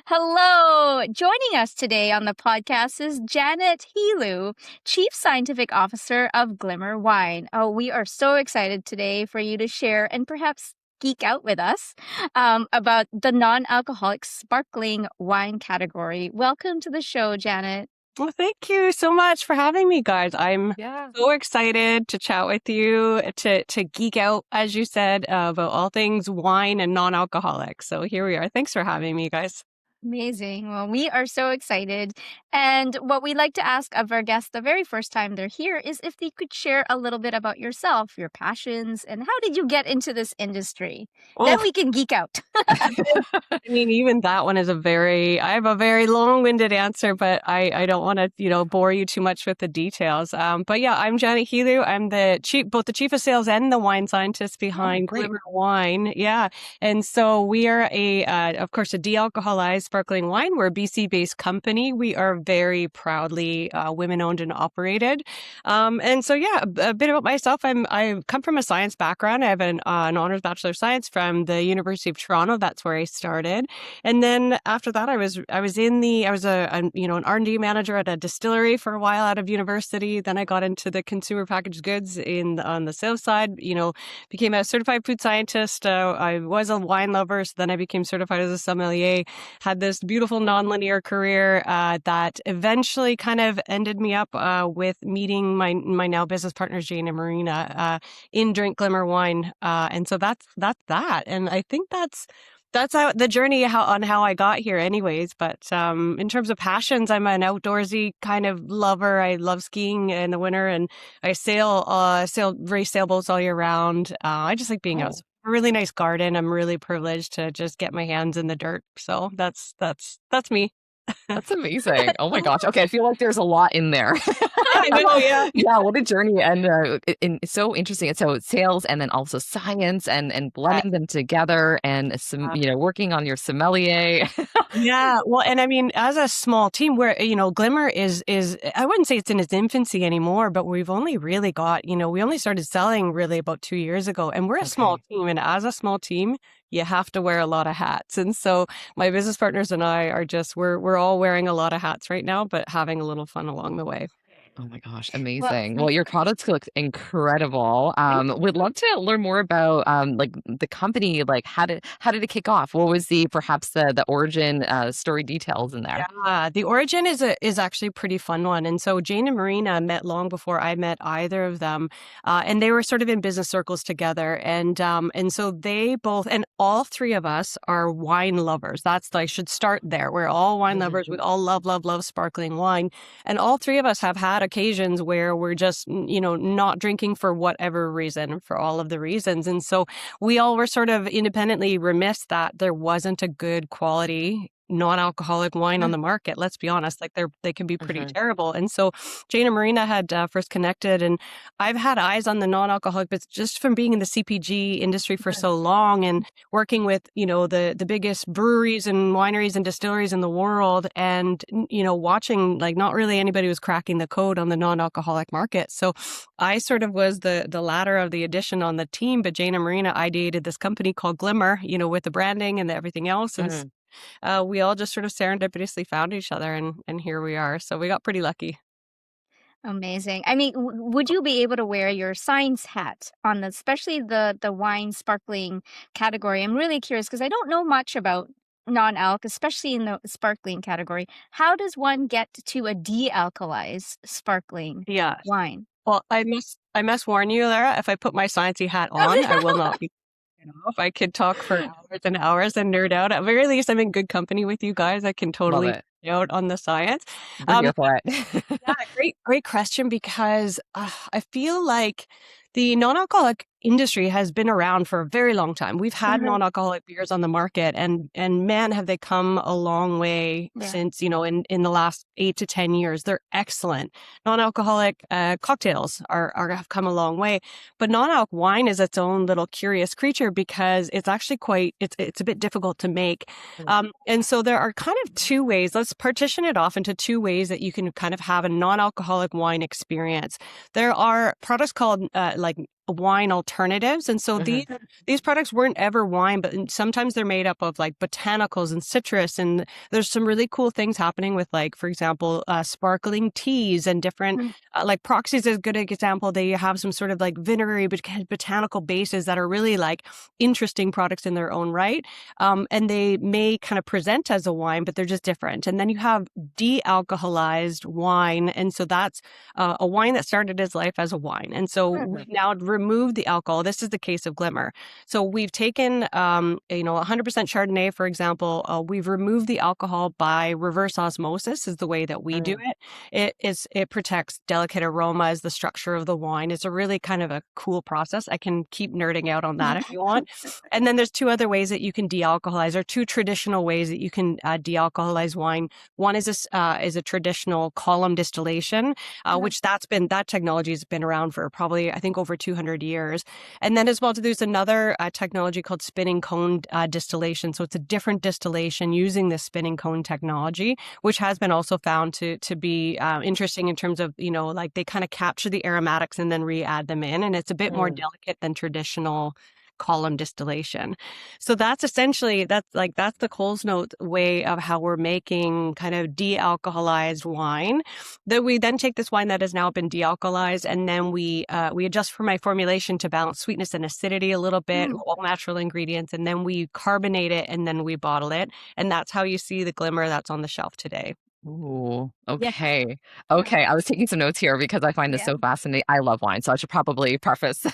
Hello. Joining us today on the podcast is Janet Helou, Chief Scientific Officer of Glimmer Wine. Oh, we are so excited today for you to share and perhaps geek out with us about the non-alcoholic sparkling wine category. Welcome to the show, Janet. Well, thank you so much for having me, guys. I'm Yeah. so excited to chat with you, to geek out, as you said, about all things wine and non-alcoholic. So here we are. Thanks for having me, guys. Amazing. Well, we are so excited. And what we like to ask of our guests the very first time they're here is if they could share a little bit about yourself, your passions, and how did you get into this industry? Then Oh, we can geek out. I mean, even that one is I have a very long-winded answer, but I don't want to, bore you too much with the details. But yeah, I'm Janet Helou. I'm both the chief of sales and the wine scientist behind great. Glimmer Wine. Yeah. And so we are of course, a de-alcoholized sparkling wine. We're a BC-based company. We are very proudly women-owned and operated. And so, yeah, a bit about myself. I come from a science background. I have an honors Bachelor of Science from the University of Toronto. That's where I started. And then after that, I was an R&D manager at a distillery for a while out of university. Then I got into the consumer packaged goods on the sales side. Became a certified food scientist. I was a wine lover, so then I became certified as a sommelier. Had this beautiful nonlinear career that eventually kind of ended me up with meeting my now business partners, Jane and Marina, in Drink Glimmer Wine. And so that's that. And I think that's how the journey on how I got here anyways. But in terms of passions, I'm an outdoorsy kind of lover. I love skiing in the winter, and I race sailboats all year round. I just like being out. A really nice garden. I'm really privileged to just get my hands in the dirt. So that's me. That's amazing. Oh my gosh. Okay, I feel like there's a lot in there. I know, yeah. Yeah, what a journey. And it's so interesting. And so sales and then also science and blending them together and working on your sommelier. Yeah. Well, and I mean, as a small team where, Glimmer is, I wouldn't say it's in its infancy anymore, but we've only really got, we only started selling really about 2 years ago, and we're a small team. And as a small team, you have to wear a lot of hats. And so my business partners and I are we're all wearing a lot of hats right now, but having a little fun along the way. Oh my gosh, amazing. Well, your products look incredible. Would love to learn more about like the company, like how did it kick off? What was perhaps the origin story details in there? Yeah, the origin is actually a pretty fun one. And so Jane and Marina met long before I met either of them. And they were sort of in business circles together. And so they both, and all three of us are wine lovers. I should start there. We're all wine lovers. We all love, love, love sparkling wine. And all three of us have had occasions where we're just, not drinking for whatever reason, for all of the reasons. And so we all were sort of independently remiss that there wasn't a good quality non-alcoholic wine on the market. Let's be honest, like they can be pretty terrible. And so Jane and Marina had first connected, and I've had eyes on the non-alcoholic, but just from being in the CPG industry for so long and working with, the biggest breweries and wineries and distilleries in the world, and, watching like not really anybody was cracking the code on the non-alcoholic market. So I sort of was the ladder of the addition on the team, but Jane and Marina ideated this company called Glimmer, with the branding and everything else. And we all just sort of serendipitously found each other, and here we are. So we got pretty lucky. Amazing. I mean, would you be able to wear your science hat on especially the wine sparkling category? I'm really curious because I don't know much about non-alc, especially in the sparkling category. How does one get to a de-alkalized sparkling wine? Well, I must warn you, Lara, if I put my sciencey hat on, I will not be off. I could talk for hours and hours and nerd out. At very least, I'm in good company with you guys. I can totally out on the science. We're here for it. Yeah, great question, because I feel like the non-alcoholic industry has been around for a very long time. We've had non-alcoholic beers on the market, and man, have they come a long way since, in the last 8 to 10 years. They're excellent. Non-alcoholic cocktails have come a long way, but non-alc wine is its own little curious creature because it's actually it's a bit difficult to make. And so there are kind of two ways. Let's partition it off into two ways that you can kind of have a non-alcoholic wine experience. There are products called like wine alternatives. And so these products weren't ever wine, but sometimes they're made up of like botanicals and citrus. And there's some really cool things happening with, like, for example, sparkling teas and different, like Proxy is a good example. They have some sort of like vinegary botanical bases that are really like interesting products in their own right. And they may kind of present as a wine, but they're just different. And then you have de-alcoholized wine. And so that's a wine that started its life as a wine. And so we've now removed the alcohol. This is the case of Glimmer. So we've taken, 100% Chardonnay, for example. We've removed the alcohol by reverse osmosis is the way that we do it. It protects delicate aromas, the structure of the wine. It's a really kind of a cool process. I can keep nerding out on that if you want. And then there's two other ways that you can de-alcoholize, or two traditional ways that you can de-alcoholize wine. One is a traditional column distillation, which that technology has been around for probably, I think, over 200 years. And then as well, there's another technology called spinning cone distillation. So it's a different distillation using this spinning cone technology, which has been also found to be interesting in terms of, like they kind of capture the aromatics and then re-add them in. And it's a bit more delicate than traditional column distillation. So that's essentially, that's the Coles Note way of how we're making kind of de-alcoholized wine. That we then take this wine that has now been de-alcoholized, and then we adjust for my formulation to balance sweetness and acidity a little bit, all natural ingredients, and then we carbonate it, and then we bottle it. And that's how you see the Glimmer that's on the shelf today. Ooh, okay. Okay, I was taking some notes here because I find this so fascinating. I love wine, so I should probably preface.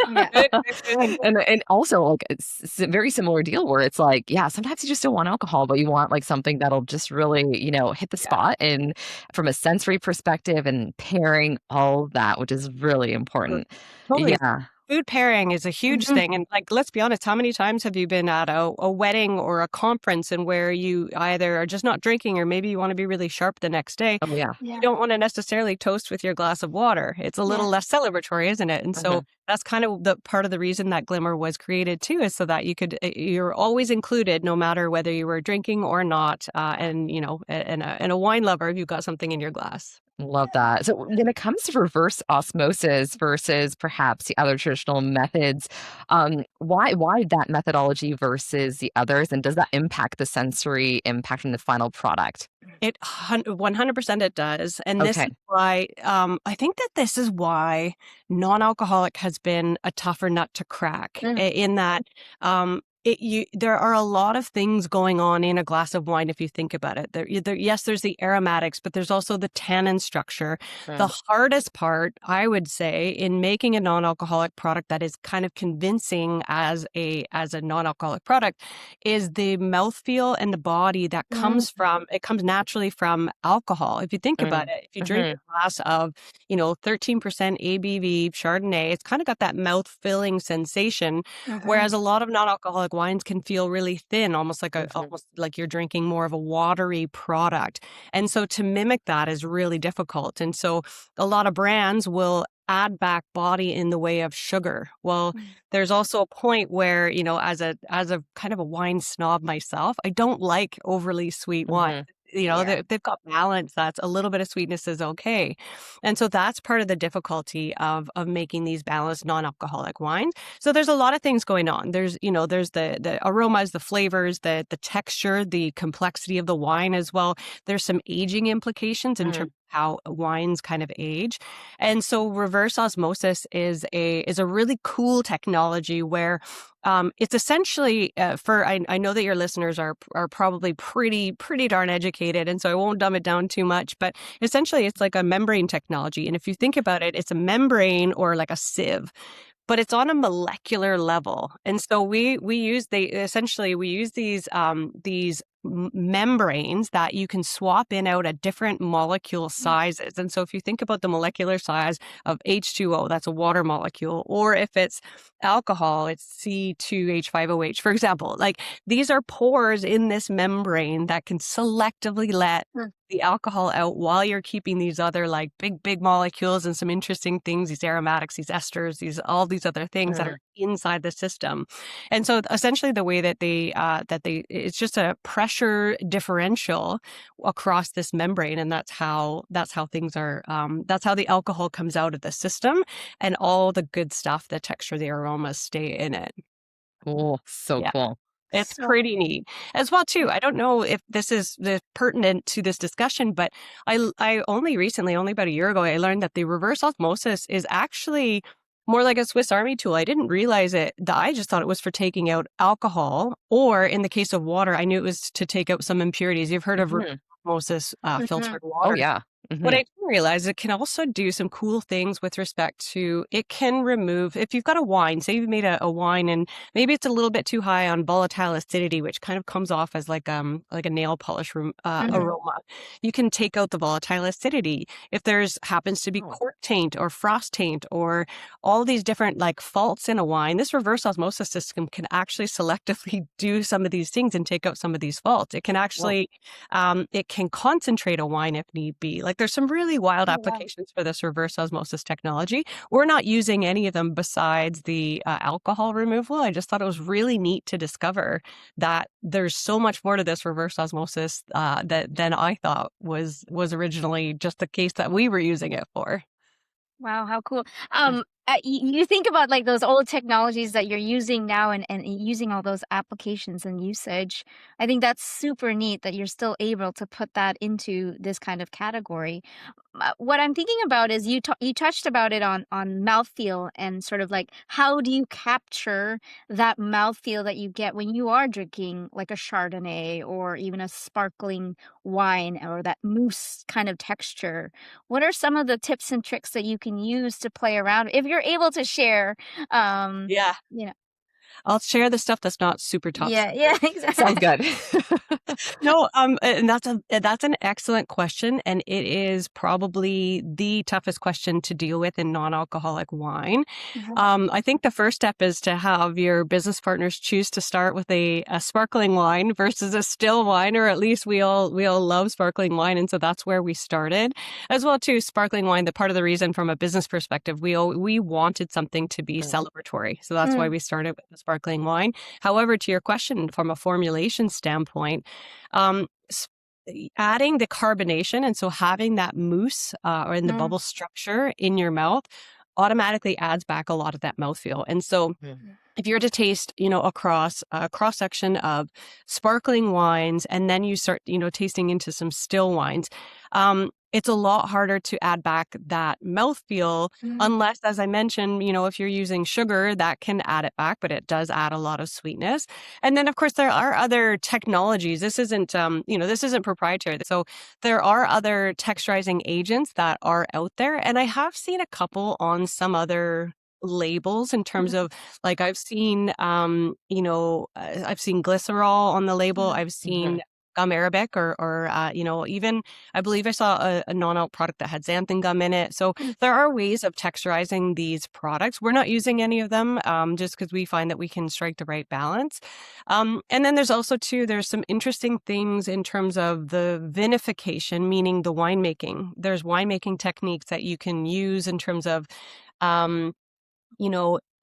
And also, like, it's a very similar deal where it's like, yeah, sometimes you just don't want alcohol, but you want like something that'll just really, hit the spot, and from a sensory perspective and pairing all of that, which is really important. Totally. Yeah. Food pairing is a huge thing. And like, let's be honest, how many times have you been at a wedding or a conference and where you either are just not drinking, or maybe you want to be really sharp the next day? Oh, yeah. You don't want to necessarily toast with your glass of water. It's a little less celebratory, isn't it? And so that's kind of the part of the reason that Glimmer was created too, is so that you're always included, no matter whether you were drinking or not. And a wine lover, you've got something in your glass. Love that. So when it comes to reverse osmosis versus perhaps the other traditional methods, why that methodology versus the others, and does that impact the sensory impact in the final product? It 100% it does. And this is why, I think that this is why non-alcoholic has been a tougher nut to crack, in that, there are a lot of things going on in a glass of wine if you think about it. Yes, there's the aromatics, but there's also the tannin structure. The hardest part, I would say, in making a non-alcoholic product that is kind of convincing as a non-alcoholic product, is the mouthfeel and the body that comes naturally from alcohol. If you think about it, if you drink a glass of, 13% ABV Chardonnay, it's kind of got that mouth-filling sensation, whereas a lot of non-alcoholic wines can feel really thin, almost like you're drinking more of a watery product. And so to mimic that is really difficult. And so a lot of brands will add back body in the way of sugar. Well, there's also a point where, as a kind of a wine snob myself, I don't like overly sweet wine. They've got balance. That's a little bit of sweetness is okay. And so that's part of the difficulty of making these balanced non-alcoholic wines. So there's a lot of things going on. There's the aromas, the flavors, the texture, the complexity of the wine as well. There's some aging implications in terms of how wines kind of age. And so reverse osmosis is a really cool technology where it's essentially I know that your listeners are probably pretty darn educated, and so I won't dumb it down too much, but essentially it's like a membrane technology. And if you think about it, it's a membrane or like a sieve, but it's on a molecular level. And so we use these membranes that you can swap in out at different molecule sizes. And so if you think about the molecular size of H2O, that's a water molecule, or if it's alcohol, it's C2H5OH, for example. Like, these are pores in this membrane that can selectively let the alcohol out while you're keeping these other like big molecules and some interesting things, these aromatics, these esters, all these other things that are inside the system. And so essentially the way that it's just a pressure pressure differential across this membrane, and that's how things are. That's how the alcohol comes out of the system, and all the good stuff, the texture, the aromas stay in it. Cool. So Yeah. cool. It's So pretty neat as well too. I don't know if this is pertinent to this discussion, but I only recently, only about a year ago, I learned that the reverse osmosis is actually more like a Swiss Army tool. I didn't realize it. I just thought it was for taking out alcohol, or in the case of water, I knew it was to take out some impurities. You've heard of reverse Mhm. osmosis filtered Oh, water. yeah. What I Mhm. didn't realize, it can also do some cool things with respect to, it can remove, if you've got a wine, say you've made a wine and maybe it's a little bit too high on volatile acidity, which kind of comes off as like a nail polish aroma. You can take out the volatile acidity. If there's happens to be Oh, cork taint or frost taint or all these different like faults in a wine, this reverse osmosis system can actually selectively do some of these things and take out some of these faults. It can whoa. actually it can concentrate a wine if need be. Like there's some really wild Oh, wow. applications for this reverse osmosis technology. We're not using any of them besides the alcohol removal. I just thought it was really neat to discover that there's so much more to this reverse osmosis than I thought was originally just the case that we were using it for. Wow, how cool. You think about like those old technologies that you're using now and using all those applications and usage. I think that's super neat that you're still able to put that into this kind of category. What I'm thinking about is you touched about it on mouthfeel and sort of like how do you capture that mouthfeel that you get when you are drinking like a Chardonnay or even a sparkling wine or that mousse kind of texture. What are some of the tips and tricks that you can use to play around if you're able to share? Um, Yeah. you know, I'll share the stuff that's not super top yeah, secret. Sounds exactly. good. No, and that's an excellent question, and it is probably the toughest question to deal with in non-alcoholic wine. I think the first step is to have your business partners choose to start with a sparkling wine versus a still wine, or at least we all love sparkling wine, and so that's where we started. As well, too, sparkling wine. The part of the reason from a business perspective, we wanted something to be celebratory, so that's why we started with the sparkling wine. However, to your question, from a formulation standpoint, um, s- adding the carbonation, and so having that mousse or in the bubble structure in your mouth automatically adds back a lot of that mouthfeel. And so Mhm. if you're to taste, across a cross section of sparkling wines, and then you start, tasting into some still wines, it's a lot harder to add back that mouthfeel unless, as I mentioned, if you're using sugar, that can add it back, but it does add a lot of sweetness. And then, of course, there are other technologies. This isn't, this isn't proprietary. So there are other texturizing agents that are out there, and I have seen a couple on some other labels in terms of like I've seen glycerol on the label. I've seen Mhm. gum arabic or even I believe I saw a non-alc product that had xanthan gum in it. So there are ways of texturizing these products. We're not using any of them just because we find that we can strike the right balance. And then there's also too, there's some interesting things in terms of the vinification, meaning the winemaking. There's winemaking techniques that you can use in terms of um,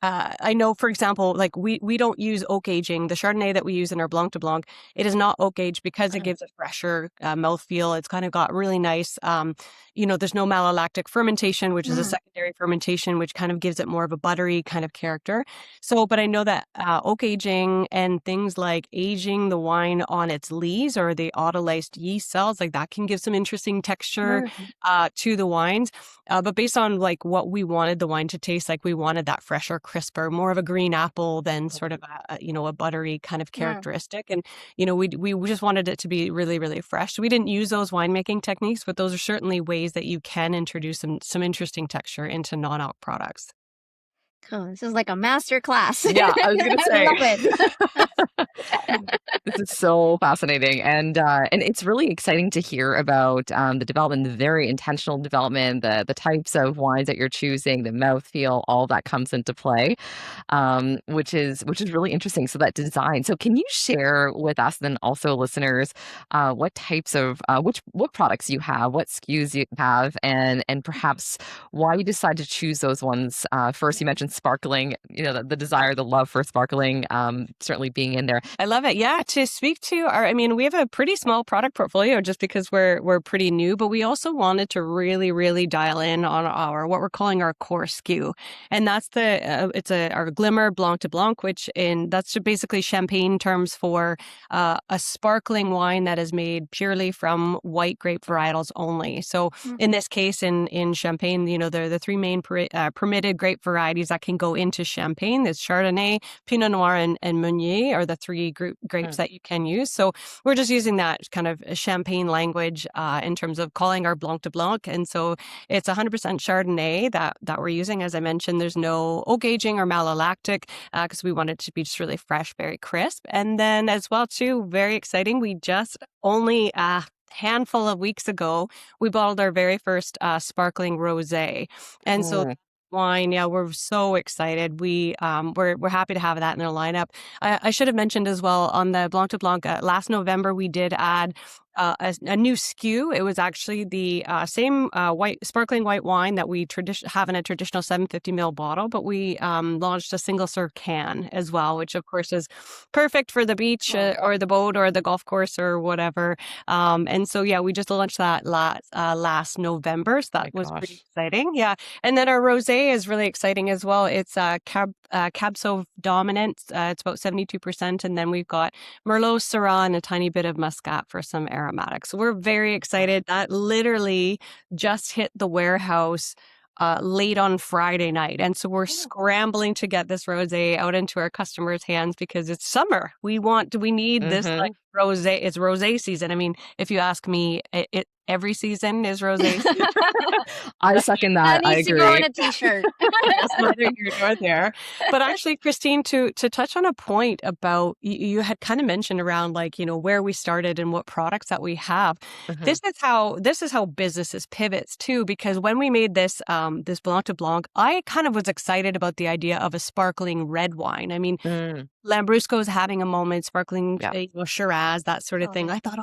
I know, for example, like we don't use oak aging. The Chardonnay that we use in our Blanc de Blanc, it is not oak aged because it gives a fresher mouthfeel. It's kind of got really nice, there's no malolactic fermentation, which is a secondary fermentation, which kind of gives it more of a buttery kind of character. So, but I know that oak aging and things like aging the wine on its lees or the autolyzed yeast cells, like that can give some interesting texture to the wines. But based on like what we wanted the wine to taste like, we wanted that fresher, crisper, more of a green apple than sort of a buttery kind of characteristic. And, we just wanted it to be really, really fresh. So we didn't use those winemaking techniques, but those are certainly ways that you can introduce some interesting texture into non-alc products. Cool. This is like a master class. Yeah, I was gonna I say. love it. This is so fascinating, and it's really exciting to hear about the development, the very intentional development, the types of wines that you're choosing, the mouthfeel, all that comes into play, which is really interesting. So that design. So can you share with us, and also listeners, what types of what products you have, what SKUs you have, and perhaps why you decided to choose those ones? First, you mentioned sparkling. The desire, the love for sparkling, certainly being in there. I love it. Yeah. to speak to we have a pretty small product portfolio just because we're pretty new, but we also wanted to really, really dial in on what we're calling our core SKU. And that's our Glimmer Blanc de Blanc, that's basically champagne terms for a sparkling wine that is made purely from white grape varietals only. So in this case, in champagne, there are the three main permitted grape varieties that can go into champagne. There's Chardonnay, Pinot Noir, and Meunier are the three grapes that you can use. So we're just using that kind of champagne language in terms of calling our Blanc de Blanc. And so it's 100% Chardonnay that we're using. As I mentioned, there's no oak aging or malolactic because we want it to be just really fresh, very crisp. And then as well, too, very exciting, we just only handful of weeks ago, we bottled our very first sparkling rosé. And so wine, yeah, we're so excited. We're happy to have that in our lineup. I should have mentioned as well on the Blanc de Blanc, last November, we did add a new SKU. It was actually the same sparkling white wine that we have in a traditional 750 ml bottle, but we launched a single serve can as well, which of course is perfect for the beach or the boat or the golf course or whatever. And so, yeah, we just launched that last November. So that was pretty exciting. Yeah. And then our rosé is really exciting as well. It's Cab Sauv dominant. It's about 72%. And then we've got Merlot, Syrah, and a tiny bit of Muscat for some aromatics. So we're very excited. That literally just hit the warehouse late on Friday night. And so we're scrambling to get this rosé out into our customers' hands because it's summer. We need this like rosé. It's rosé season. I mean, if you ask me, every season is rosé season. I second that. That needs to go in a t-shirt. That's neither here nor there. But actually, Christine, to touch on a point about you had kind of mentioned around where we started and what products that we have. This is how businesses pivots too, because when we made this Blanc de Blanc, I kind of was excited about the idea of a sparkling red wine. I mean, Lambrusco's having a moment, sparkling Shiraz, that sort of thing. I thought,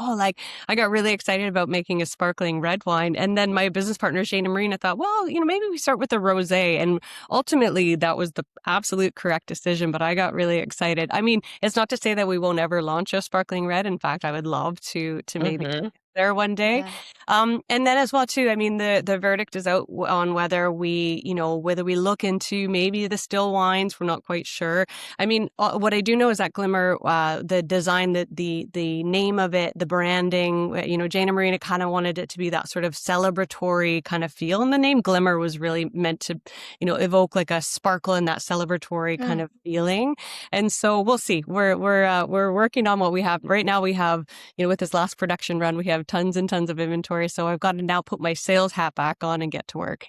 I got really excited about making a sparkling red wine. And then my business partner, Shane and Marina, thought, well, maybe we start with a rosé. And ultimately, that was the absolute correct decision. But I got really excited. I mean, it's not to say that we won't ever launch a sparkling red. In fact, I would love to maybe there one day. And then as well too, I mean, the verdict is out on whether we look into maybe the still wines. We're not quite sure. I mean, what I do know is that Glimmer, the design, the name of it, the branding, Jane and Marina kind of wanted it to be that sort of celebratory kind of feel. And the name Glimmer was really meant to, evoke like a sparkle and that celebratory kind of feeling. And so we'll see. We're working on what we have right now. We have, with this last production run, we have tons and tons of inventory. So I've got to now put my sales hat back on and get to work.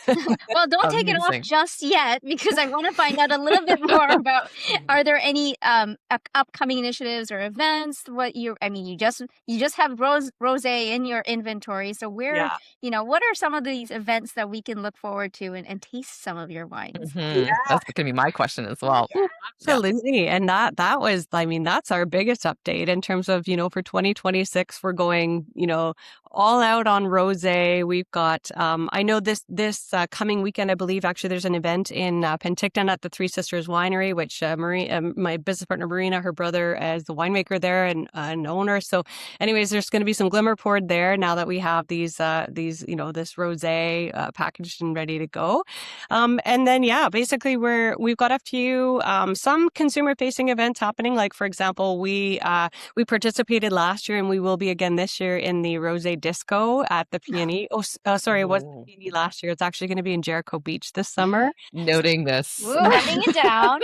Well, don't take it off just yet because I want to find out a little bit more about, are there any upcoming initiatives or events? You just have rosé in your inventory. So what are some of these events that we can look forward to and taste some of your wines? That's going to be my question as well. Absolutely. And that was, that's our biggest update in terms of, for 2026, we're going, all out on rosé. We've got, I know this coming weekend, I believe actually there's an event in Penticton at the Three Sisters Winery, which my business partner Marina, her brother, is the winemaker there and an owner. So anyways, there's going to be some Glimmer poured there now that we have these this rosé packaged and ready to go. And then, basically we've got a few, some consumer facing events happening. Like for example, we participated last year and we will be again this year in the Rosé Disco at the Peony. It was the Peony last year. It's actually going to be in Jericho Beach this summer. Noting this. Writing it down.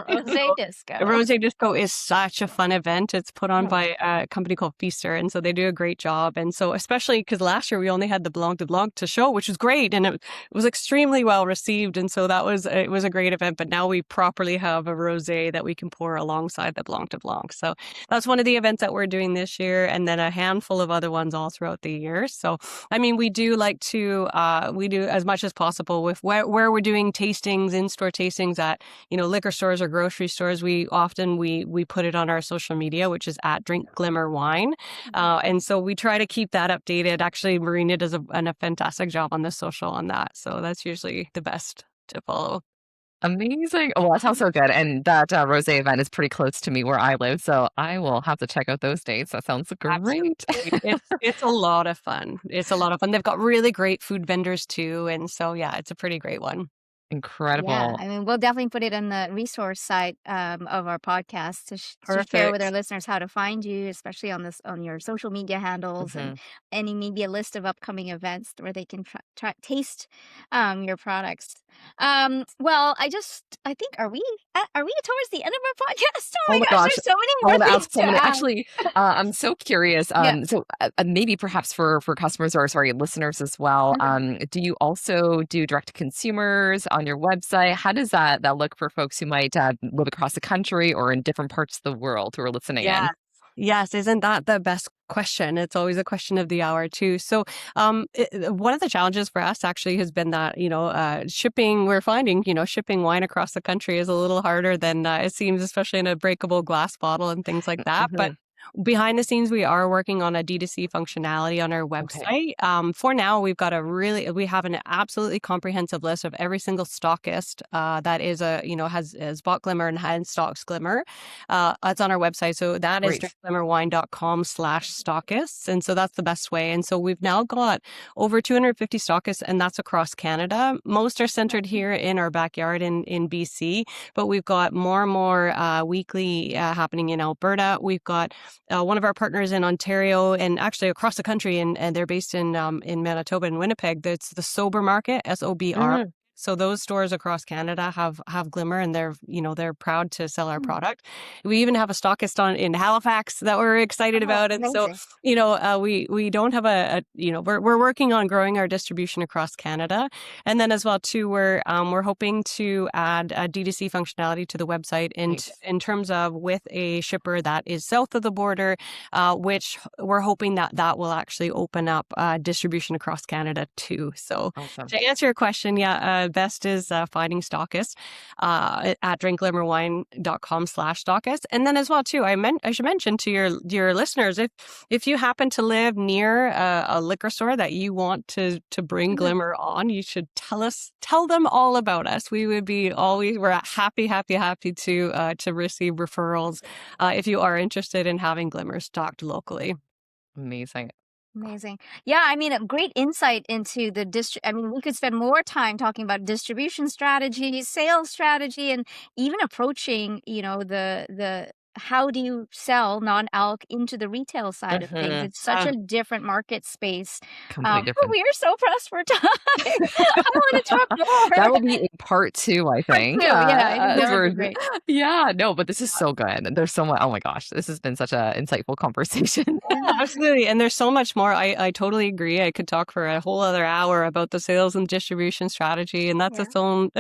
Rosé Disco. Rosé Disco is such a fun event. It's put on by a company called Feaster, and so they do a great job. And so especially because last year we only had the Blanc de Blanc to show, which was great, and it was extremely well received. And so it was a great event. But now we properly have a rosé that we can pour alongside the Blanc de Blanc. So that's one of the events that we're doing this year, and then a handful of other ones all throughout the year. So I mean, we do like to we do as much as possible with where we're doing tastings, in-store tastings at liquor stores or grocery stores. We often put it on our social media, which is at Drink Glimmer Wine, and so we try to keep that updated. Actually, Marina does a fantastic job on the social on that, so that's usually the best to follow. Amazing. Oh, well, that sounds so good. And that rosé event is pretty close to me where I live, so I will have to check out those dates. That sounds great. Absolutely. It's a lot of fun. It's a lot of fun. They've got really great food vendors too, and so yeah, it's a pretty great one. Yeah, Incredible. I mean, we'll definitely put it on the resource site of our podcast to share with our Perfect. listeners how to find you, especially on your social media handles, and Mhm. any maybe a list of upcoming events where they can taste your products. Well, I think are we towards the end of our podcast? Oh Oh my my gosh, gosh. there's so many I more wanna things ask to so many ask. actually, I'm so curious, Yeah. maybe perhaps for customers or sorry, listeners as well, do you also do direct to consumers on your website? How does that look for folks who might, live across the country or in different parts of the world who are listening Yes. in? Yes, isn't that the best question? It's always a question of the hour too. So, one of the challenges for us actually has been that, shipping, we're finding, shipping wine across the country is a little harder than it seems, especially in a breakable glass bottle and things like that. But Mhm. behind the scenes, we are working on a D2C functionality on our Okay. website. For now, we have an absolutely comprehensive list of every single stockist that is has bought Glimmer and stocks Glimmer. It's on our website. So that is Great. drinkglimmerwine.com/stockists. And so that's the best way. And so we've now got over 250 stockists, and that's across Canada. Most are centered here in our backyard in BC, but we've got more and more weekly happening in Alberta. We've got one of our partners in Ontario and actually across the country, and they're based in Manitoba and Winnipeg. That's the Sober Market, SOBR. Mhm. So those stores across Canada have Glimmer, and they're proud to sell our Mm. product. We even have a stockist in Halifax that we're excited Oh, about, and so amazing. we don't have we're working on growing our distribution across Canada, and then as well too we're hoping to add a D2C functionality to the website Nice. in terms of with a shipper that is south of the border, which we're hoping that will actually open up distribution across Canada too. So Awesome. to answer your question, yeah, best is finding stockists at drinkglimmerwine.com/stockist. And then as well too, I should mention to your listeners, if you happen to live near a liquor store that you want to bring Mhm. Glimmer on, you should tell them all about us. We're happy to receive referrals if you are interested in having Glimmer stocked locally. Amazing. Amazing. Yeah, I mean, a great insight into the I mean, we could spend more time talking about distribution strategy, sales strategy, and even approaching, the how do you sell non-alc into the retail side of things? Mhm. It's such a different market space. Completely But different. we are so pressed for time. I want to talk more. That will be in part 2, I Part think, two, yeah, I think as that would we're be great. yeah, no, but this is so good. There's so much oh my gosh, this has been such a insightful conversation. Yeah, absolutely. And there's so much more. I totally agree. I could talk for a whole other hour about the sales and distribution strategy, and Yeah.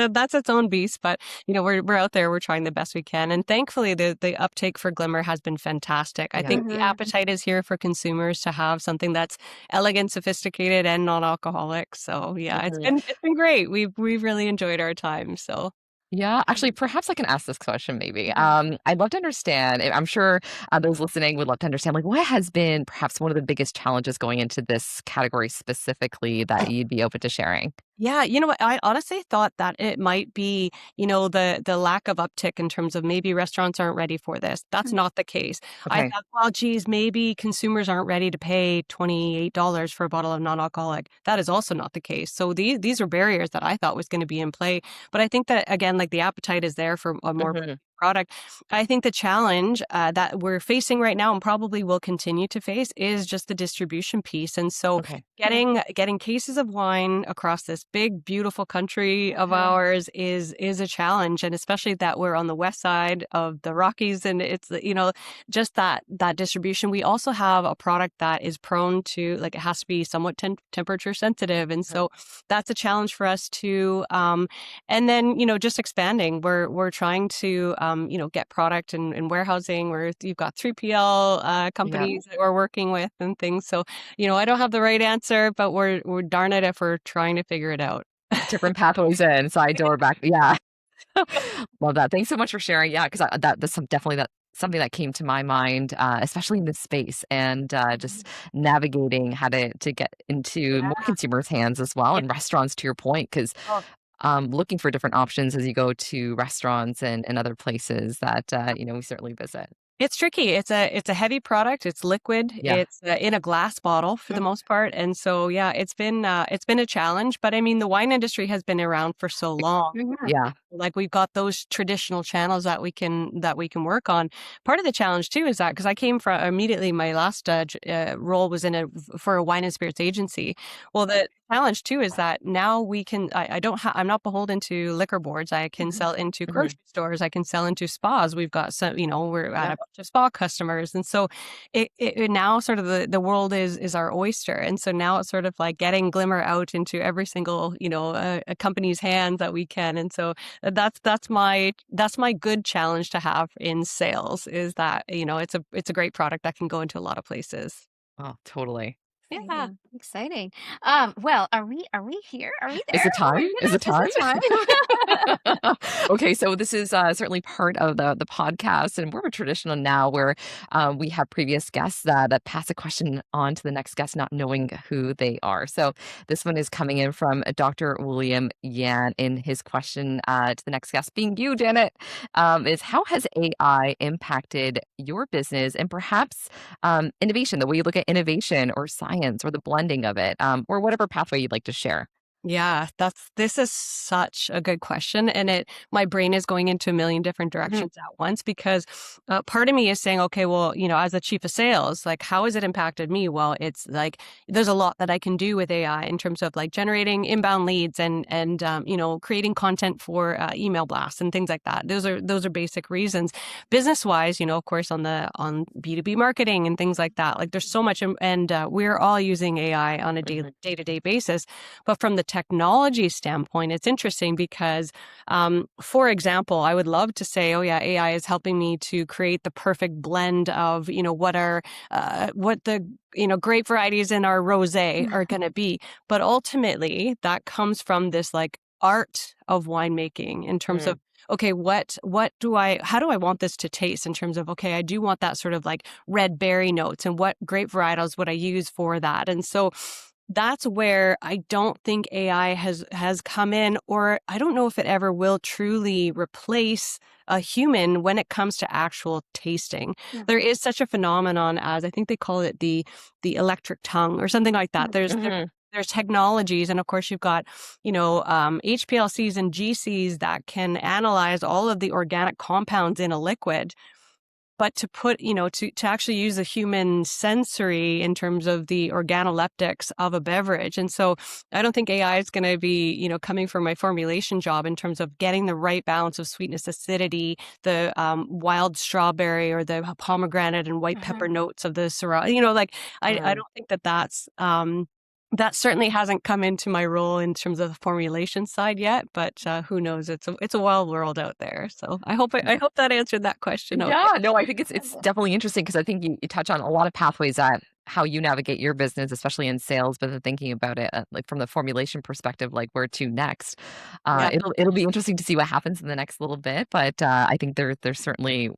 that's its own beast. But we're out there. We're trying the best we can, and thankfully the uptake for Glimmer has been fantastic. I Yeah. think the Mhm. appetite is here for consumers to have something that's elegant, sophisticated, and non-alcoholic. So yeah, Mhm. it's been great. We've really enjoyed our time. So. Yeah, actually, perhaps I can ask this question maybe. Mhm. I'd love to understand, I'm sure those listening would love to understand, like, what has been perhaps one of the biggest challenges going into this category specifically that you'd be open to sharing? Yeah, you know what? I honestly thought that it might be, the lack of uptick in terms of maybe restaurants aren't ready for this. That's not the case. I Okay. thought, well, geez, maybe consumers aren't ready to pay $28 for a bottle of non-alcoholic. That is also not the case. So these are barriers that I thought was going to be in play. But I think that again, like the appetite is there for a more Mhm. product. I think the challenge that we're facing right now and probably will continue to face is just the distribution piece. And so Okay. Yeah. getting cases of wine across this big, beautiful country of Mhm. ours is a challenge, and especially that we're on the west side of the Rockies, and it's just that distribution. We also have a product that is prone to like it has to be somewhat temperature sensitive, and Mhm. so that's a challenge for us too. And then just expanding. We're trying to get product and warehousing. Where you've got 3PL Yeah. companies that we're working with and things. So I don't have the right answer, but we're darn it if we're trying to figure it out. Different pathways in, side door, back yeah. Love that. Thanks so much for sharing. Yeah, because that's definitely something that came to my mind, especially in this space, and just navigating how to get into more consumers' hands as well, Yeah. and restaurants. To your point, because Oh. looking for different options as you go to restaurants and other places that we certainly visit. It's tricky. It's a heavy product. It's liquid. Yeah. It's in a glass bottle for the most part, and so yeah, it's been a challenge. But I mean, the wine industry has been around for so long. Yeah. Like we've got those traditional channels that we can work on. Part of the challenge too is that because I came from immediately, my last role was for a wine and spirits agency. Well, the challenge too is that now we can. I'm not beholden to liquor boards. I can sell into grocery stores. I can sell into spas. We've got some. We're at a bunch of spa customers, and so it now sort of the world is our oyster, and so now it's sort of like getting Glimmer out into every single a company's hands that we can, and so that's my good challenge to have in sales is that it's a great product that can go into a lot of places. Oh, totally. Yeah. Exciting. Well, are we here? Are we Is there? it Oh my time? Is it goodness, time? is it time? Okay, so this is certainly part of the podcast, and we're traditional now where we have previous guests that pass a question on to the next guest, not knowing who they are. So this one is coming in from Dr. William Yan, in his question to the next guest, being you, Janet, is how has AI impacted your business and perhaps innovation, the way you look at innovation or science or the blending of it, or whatever pathway you'd like to share? Yeah, this is such a good question, and my brain is going into a million different directions at once because part of me is saying, okay, well, as a chief of sales, like how has it impacted me? Well, it's like there's a lot that I can do with AI in terms of like generating inbound leads and creating content for email blasts and things like that. Those are basic reasons. Business wise, of course, on B2B marketing and things like that. Like there's so much, and we're all using AI on a day-to-day basis, but from the technology standpoint, it's interesting because, for example, I would love to say, oh yeah, AI is helping me to create the perfect blend of, what the grape varieties in our rosé are going to be. But ultimately, that comes from this like art of winemaking in terms of, okay, how do I want this to taste in terms of, okay, I do want that sort of like red berry notes, and what grape varietals would I use for that? And so that's where I don't think AI has come in, or I don't know if it ever will truly replace a human when it comes to actual tasting. There is such a phenomenon as I think they call it the electric tongue or something like that. There's technologies, and of course you've got HPLCs and GCs that can analyze all of the organic compounds in a liquid. But to put, to actually use the human sensory in terms of the organoleptics of a beverage. And so I don't think AI is going to be, coming from my formulation job in terms of getting the right balance of sweetness, acidity, the wild strawberry or the pomegranate and white pepper notes of the Syrah. I don't think that certainly hasn't come into my role in terms of the formulation side yet, but who knows? It's a wild world out there. So I hope that answered that question. Yeah, no, I think it's definitely interesting because I think you touch on a lot of pathways that how you navigate your business, especially in sales, but then thinking about it like from the formulation perspective, like where to next. It'll be interesting to see what happens in the next little bit, but I think there's certainly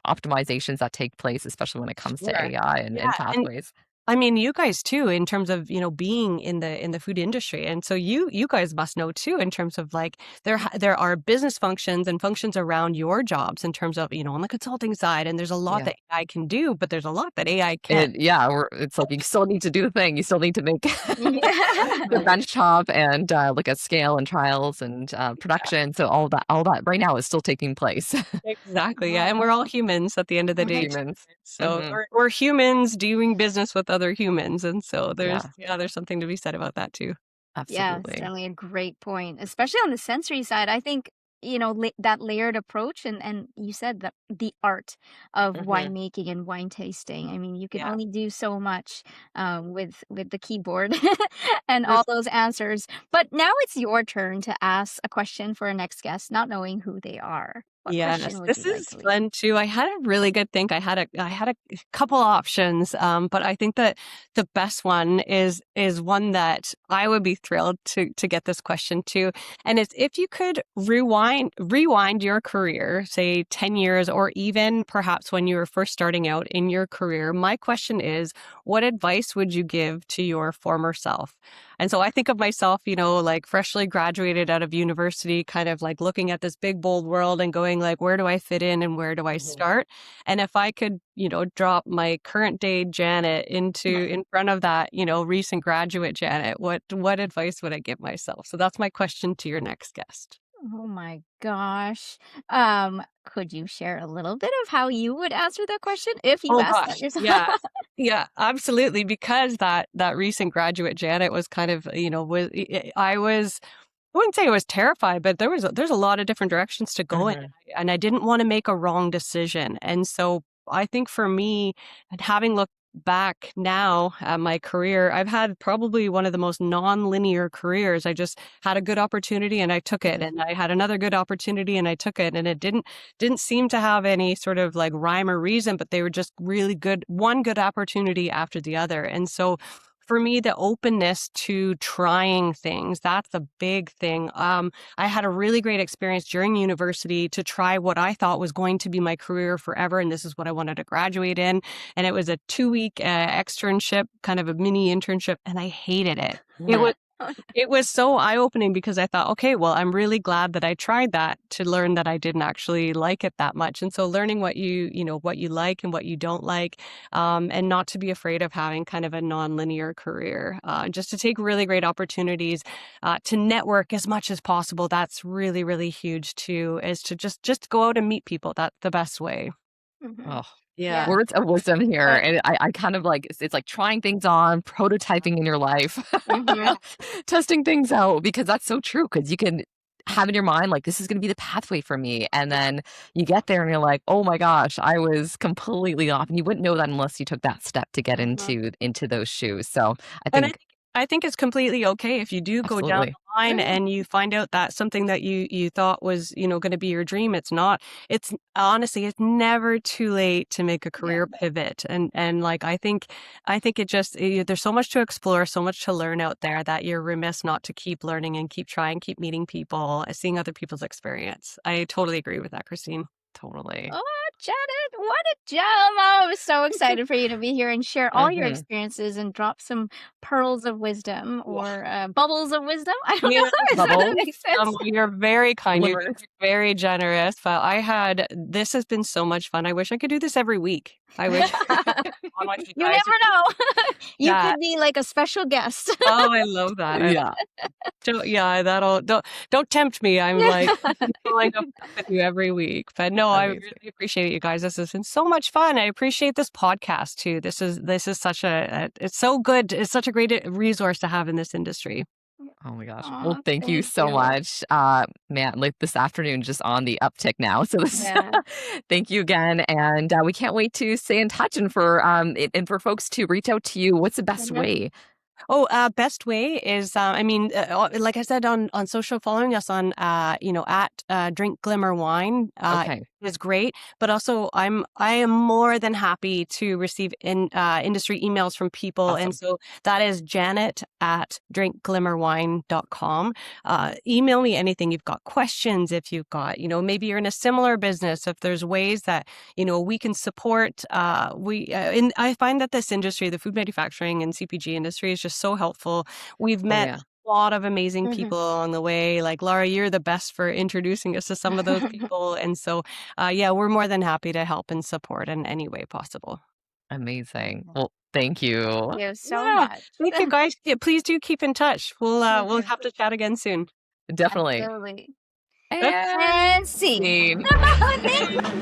optimizations that take place, especially when it comes to AI and pathways. I mean, you guys too, in terms of being in the food industry, and so you guys must know too, in terms of like there are business functions and functions around your jobs in terms of on the consulting side, and there's a lot that AI can do, but there's a lot that AI can't. It's like you still need to do the thing. You still need to make the bench top and look at scale and trials and production. So all that right now is still taking place. Exactly, yeah, and we're all humans at the end of the day. Humans. So we're humans doing business with other humans, and so there's something to be said about that too. Yeah, it's Absolutely. definitely a great point, especially on the sensory side. I think, that layered approach and you said that the art of winemaking and wine tasting. I mean, you can only do so much with the keyboard and all those answers. But now it's your turn to ask a question for our next guest, not knowing who they are. What Yes, question would this you like is to leave? fun too. I had a really good think. I had a couple options, but I think that the best one is one that I would be thrilled to get this question to, and it's if you could rewind your career, say 10 years, or even perhaps when you were first starting out in your career. My question is, what advice would you give to your former self? And so I think of myself, like freshly graduated out of university, kind of like looking at this big, bold world and going like, where do I fit in and where do I start? And if I could, drop my current day Janet in front of that, recent graduate Janet, what advice would I give myself? So that's my question to your next guest. Oh my gosh. Could you share a little bit of how you would answer that question if you Oh asked that gosh. yourself? Yeah. Yeah, absolutely. Because that recent graduate Janet was kind of, I wouldn't say I was terrified, but there's a lot of different directions to go in, and I didn't want to make a wrong decision. And so I think for me, and having looked back now at my career, I've had probably one of the most non-linear careers. I just had a good opportunity and I took it, and I had another good opportunity and I took it, and it didn't seem to have any sort of like rhyme or reason, but they were just really good, one good opportunity after the other. And so for me, the openness to trying things, that's a big thing. I had a really great experience during university to try what I thought was going to be my career forever. And this is what I wanted to graduate in. And it was a 2-week externship, kind of a mini internship. And I hated it. It was so eye-opening because I thought, okay, well, I'm really glad that I tried that to learn that I didn't actually like it that much. And so learning what what you like and what you don't like, and not to be afraid of having kind of a non-linear career, just to take really great opportunities, to network as much as possible. That's really, really huge too, is to just go out and meet people. That's the best way. Oh, Yeah. words of wisdom here. And I kind of like, it's like trying things on, prototyping in your life, testing things out, because that's so true. Because you can have in your mind, like, this is going to be the pathway for me. And then you get there and you're like, oh my gosh, I was completely off. And you wouldn't know that unless you took that step to get into those shoes. So I And think I think it's completely okay if you do go down absolutely. the line and you find out that something that you thought was, going to be your dream, it's not. It's honestly, it's never too late to make a career pivot. And like, I think it just, there's so much to explore, so much to learn out there that you're remiss not to keep learning and keep trying, keep meeting people, seeing other people's experience. I totally agree with that, Christine. Totally. Oh, Janet, what a gem. Oh, I was so excited for you to be here and share all your experiences and drop some pearls of wisdom or bubbles of wisdom. I don't know. Does that Bubbles. make sense? You're very kind. You're Glimmers. very generous. But this has been so much fun. I wish I could do this every week. I wish. On with You guys. never know. You Yeah. could be like a special guest. Oh, I love that. Yeah. Don't tempt me. I'm like following up with you every week. But no, I Amazing. really appreciate it, you guys. This has been so much fun. I appreciate this podcast too. This is such it's so good. It's such a great resource to have in this industry. Oh my gosh. Aw, Well, thank you so much. Man, like this afternoon just on the uptick now. So this thank you again. And we can't wait to stay in touch and for folks to reach out to you. What's the best way? Oh, best way is, like I said on social, following us on, at Drink Glimmer Wine Okay. is great. But also, I am more than happy to receive industry emails from people, Awesome. and so that is Janet at drinkglimmerwine.com. Email me anything you've got questions. If you've got, maybe you're in a similar business. If there's ways that we can support, I find that this industry, the food manufacturing and CPG industry, is just so helpful. We've met yeah. a lot of amazing people along the way. Like Laura, you're the best for introducing us to some of those people. And so, we're more than happy to help and support in any way possible. Amazing. Well, thank you. Thank you so much. Thank you, guys. Yeah, please do keep in touch. We'll have to chat again soon. Definitely. Absolutely. And And see. scene. Thank you.